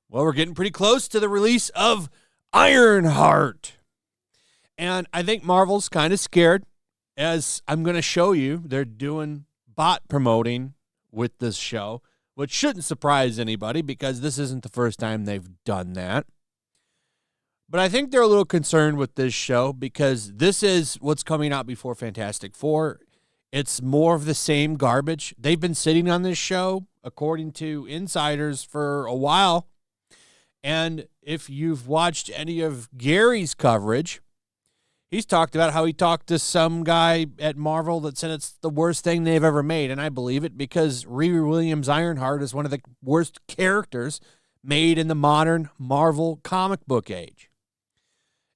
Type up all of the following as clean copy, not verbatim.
Well, we're getting pretty close to the release of Ironheart. And I think Marvel's kind of scared, as I'm going to show you. They're doing bot promoting with this show, which shouldn't surprise anybody because this isn't the first time they've done that. But I think they're a little concerned with this show because this is what's coming out before Fantastic Four. It's more of the same garbage. They've been sitting on this show, according to insiders, for a while. And if you've watched any of Gary's coverage, he's talked about how he talked to some guy at Marvel that said it's the worst thing they've ever made. And I believe it because Riri Williams' Ironheart is one of the worst characters made in the modern Marvel comic book age.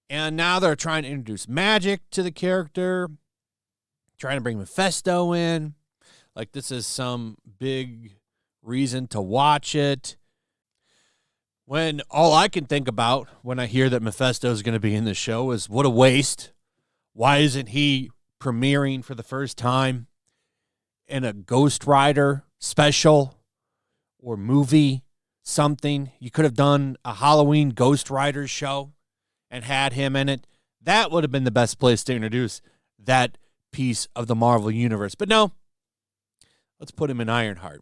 And now they're trying to introduce magic to the character, trying to bring Meesto in. Like this is some big reason to watch it. When all I can think about when I hear that Meesto is going to be in the show is what a waste. Why isn't he premiering for the first time in a Ghost Rider special or movie, something? You could have done a Halloween Ghost Rider show and had him in it. That would have been the best place to introduce that piece of the Marvel Universe. But no, let's put him in Ironheart.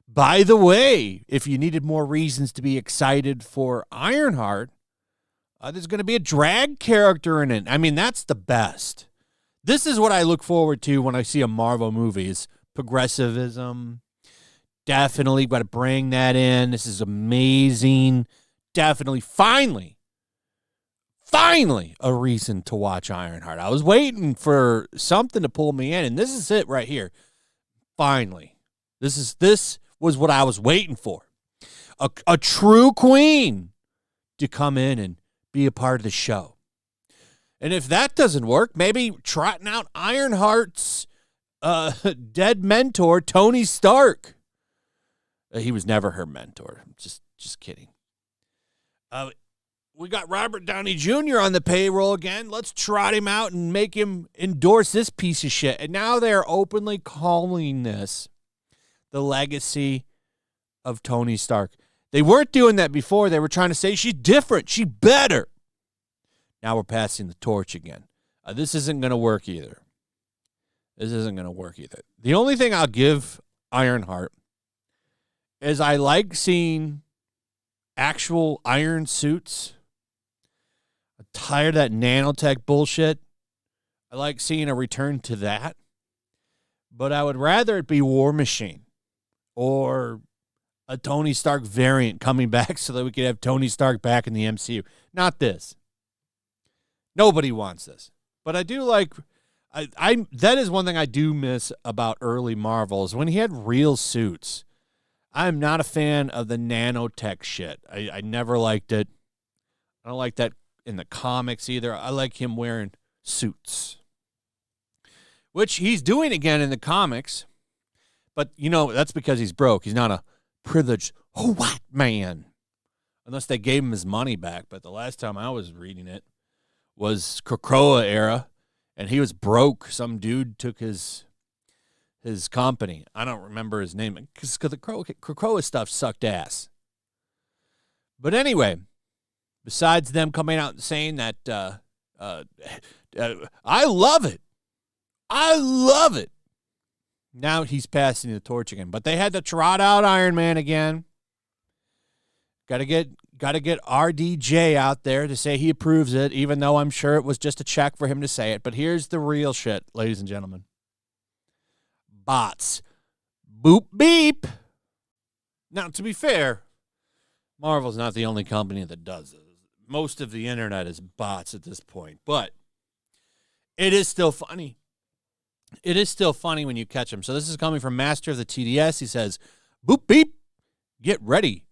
By the way, if you needed more reasons to be excited for Ironheart, there's going to be a drag character in it. I mean, that's the best. This is what I look forward to when I see a Marvel movie is progressivism. Definitely got to bring that in. This is amazing. Definitely, finally, a reason to watch Ironheart. I was waiting for something to pull me in, and this is it right here. Finally. This was what I was waiting for. A true queen to come in and be a part of the show. And if that doesn't work, maybe trotting out Ironheart's dead mentor, Tony Stark. He was never her mentor. Just kidding. We got Robert Downey Jr. on the payroll again. Let's trot him out and make him endorse this piece of shit. And now they're openly calling this the legacy of Tony Stark. They weren't doing that before. They were trying to say she's different. She's better. Now we're passing the torch again. This isn't going to work either. The only thing I'll give Ironheart is I like seeing actual iron suits. I'm tired of that nanotech bullshit. I like seeing a return to that. But I would rather it be War Machine or a Tony Stark variant coming back so that we could have Tony Stark back in the MCU. Not this. Nobody wants this. But I do like, I that is one thing I do miss about early Marvel is when he had real suits. I'm not a fan of the nanotech shit. I never liked it. I don't like that in the comics either. I like him wearing suits, which he's doing again in the comics. But, you know, that's because he's broke. He's not a privileged white man. Unless they gave him his money back. But the last time I was reading it was Krakoa era, and he was broke. Some dude took his company. I don't remember his name because the Krakoa stuff sucked ass. But anyway, besides them coming out and saying that I love it. Now he's passing the torch again. But they had to trot out Iron Man again. Got to get RDJ out there to say he approves it, even though I'm sure it was just a check for him to say it. But here's the real shit, ladies and gentlemen. Bots. Boop beep. Now, to be fair, Marvel's not the only company that does this. Most of the internet is bots at this point. But it is still funny. It is still funny when you catch them. So this is coming from Master of the TDS. He says, boop beep. Get ready,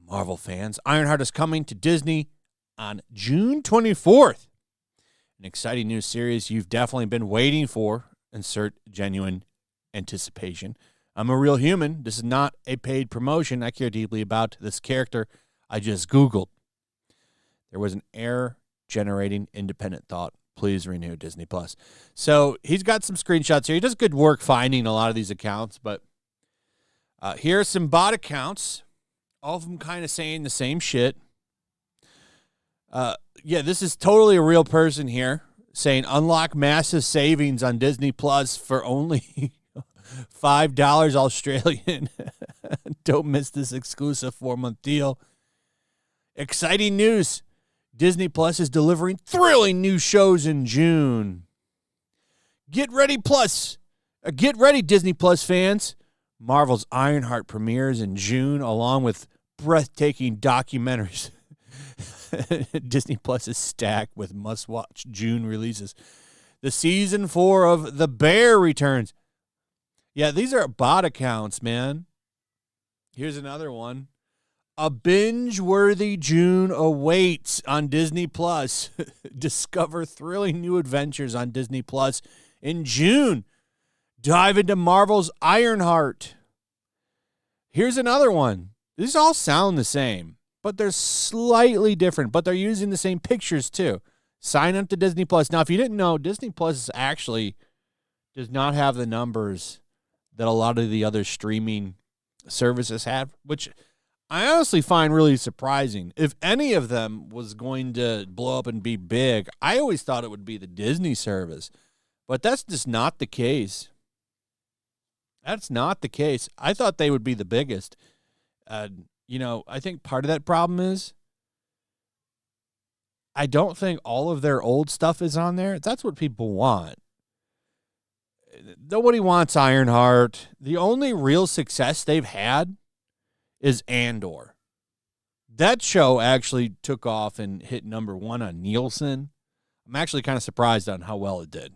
Marvel fans. Ironheart is coming to Disney on June 24th. An exciting new series you've definitely been waiting for. Insert genuine anticipation. I'm a real human. This is not a paid promotion. I care deeply about this character I just Googled. There was an error-generating independent thought. Please renew Disney Plus. So he's got some screenshots here. He does good work finding a lot of these accounts, but here are some bot accounts. All of them kind of saying the same shit. Yeah, this is totally a real person here saying unlock massive savings on Disney Plus for only $5 Australian. Don't miss this exclusive 4-month deal. Exciting news. Disney Plus is delivering thrilling new shows in June. Get ready, Disney Plus fans. Marvel's Ironheart premieres in June, along with breathtaking documentaries. Disney Plus is stacked with must-watch June releases. The season 4 of The Bear returns. Yeah, these are bot accounts, man. Here's another one. A binge-worthy June awaits on Disney Plus. Discover thrilling new adventures on Disney Plus in June. Dive into Marvel's Ironheart. Here's another one. These all sound the same, but they're slightly different, but they're using the same pictures too. Sign up to Disney Plus. Now, if you didn't know, Disney Plus actually does not have the numbers that a lot of the other streaming services have, which I honestly find really surprising. If any of them was going to blow up and be big, I always thought it would be the Disney service, but that's just not the case. That's not the case. I thought they would be the biggest. I think part of that problem is I don't think all of their old stuff is on there. That's what people want. Nobody wants Ironheart. The only real success they've had is Andor. That show actually took off and hit number 1 on Nielsen. I'm actually kind of surprised on how well it did.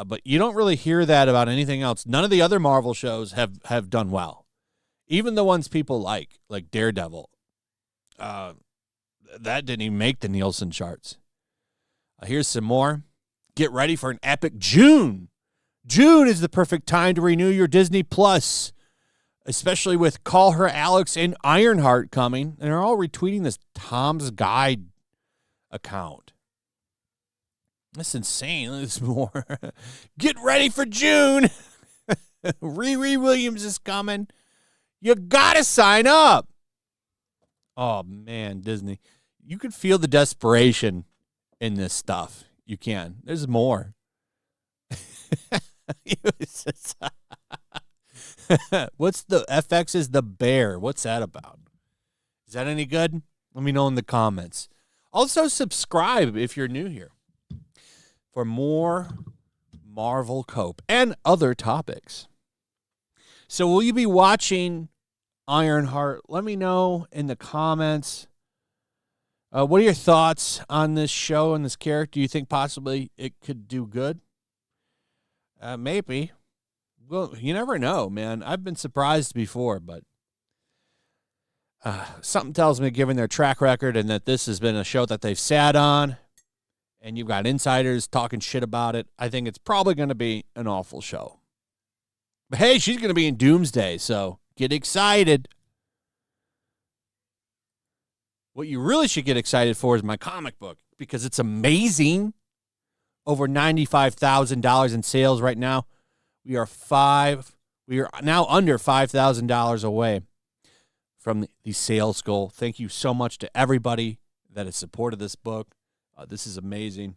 But you don't really hear that about anything else. None of the other Marvel shows have done well. Even the ones people like Daredevil. That didn't even make the Nielsen charts. Here's some more. Get ready for an epic June. June is the perfect time to renew your Disney Plus, especially with Call Her Alex and Ironheart coming. And they're all retweeting this Tom's Guide account. That's insane. There's more. Get ready for June. Riri Williams is coming. You got to sign up. Oh, man, Disney. You can feel the desperation in this stuff. You can. There's more. What's the FX is The Bear? What's that about? Is that any good? Let me know in the comments. Also, subscribe if you're new here for more Marvel Cope and other topics. So will you be watching Ironheart? Let me know in the comments. What are your thoughts on this show and this character? Do you think possibly it could do good? Maybe. Well, you never know, man. I've been surprised before, but something tells me, given their track record and that this has been a show that they've sat on, and you've got insiders talking shit about it, I think it's probably going to be an awful show. But hey, she's going to be in Doomsday, so get excited. What you really should get excited for is my comic book, because it's amazing. Over $95,000 in sales right now. We are now under $5,000 away from the sales goal. Thank you so much to everybody that has supported this book. This is amazing.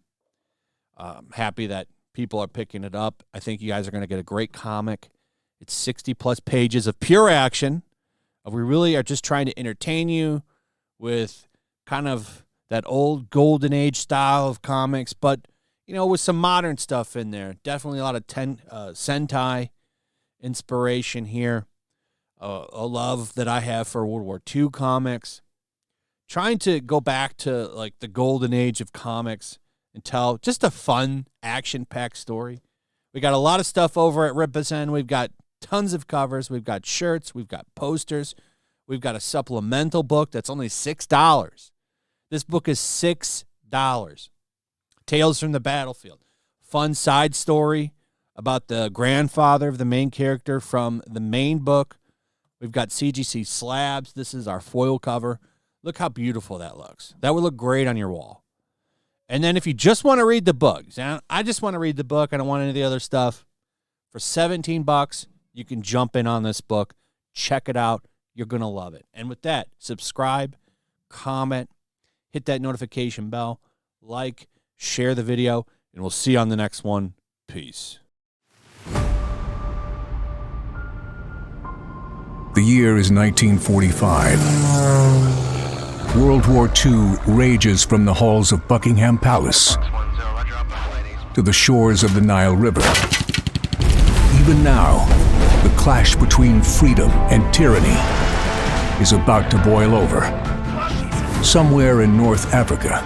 I'm happy that people are picking it up. I think you guys are going to get a great comic. It's 60-plus pages of pure action. We really are just trying to entertain you with kind of that old golden age style of comics, but with some modern stuff in there. Definitely a lot of Sentai inspiration here. A love that I have for World War II comics. Trying to go back to like the golden age of comics and tell just a fun, action-packed story. We got a lot of stuff over at Ripazan. We've got tons of covers. We've got shirts. We've got posters. We've got a supplemental book that's only $6. This book is $6. Tales from the Battlefield. Fun side story about the grandfather of the main character from the main book. We've got CGC slabs. This is our foil cover. Look how beautiful that looks. That would look great on your wall. And then if you just want to read the book, I just want to read the book. I don't want any of the other stuff. For $17, you can jump in on this book. Check it out. You're going to love it. And with that, subscribe, comment, hit that notification bell, like, share the video, and we'll see you on the next one. Peace. The year is 1945. World War II rages from the halls of Buckingham Palace to the shores of the Nile River. Even now, the clash between freedom and tyranny is about to boil over. Somewhere in North Africa,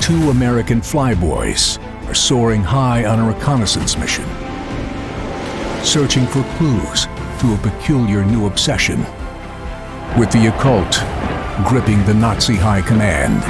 2 American flyboys are soaring high on a reconnaissance mission, searching for clues to a peculiar new obsession with the occult gripping the Nazi high command.